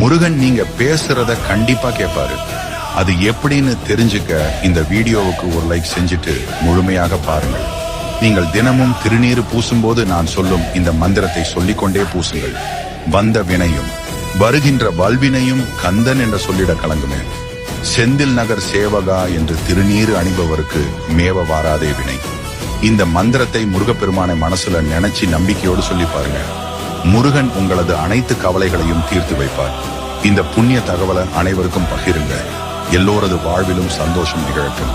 முருகன் நீங்க பேசுறத கண்டிப்பா கேட்பாரு. அது எப்படின்னு தெரிஞ்சுக்க இந்த வீடியோவுக்கு ஒரு லைக் செஞ்சுட்டு முழுமையாக பாருங்கள். நீங்கள் தினமும் திருநீர் பூசும்போது நான் சொல்லும் இந்த மந்திரத்தை சொல்லிக்கொண்டே பூசுங்கள். வந்த வினையும் வருகின்ற வல்வினையும் கந்தன் என்று சொல்லிட கலங்குமே. செந்தில் நகர் சேவகா என்று திருநீர் அணிபவருக்கு மேவ வாராதே வினை. இந்த மந்திரத்தை முருகப்பெருமானை மனசுல நினைச்சு நம்பிக்கையோடு சொல்லி பாருங்க. முருகன் உங்களது அனைத்து கவலைகளையும் தீர்த்து வைப்பார். இந்த புண்ணிய தகவலை அனைவருக்கும் பகிருங்க. எல்லோரது வாழ்விலும் சந்தோஷம் நிகழட்டும்.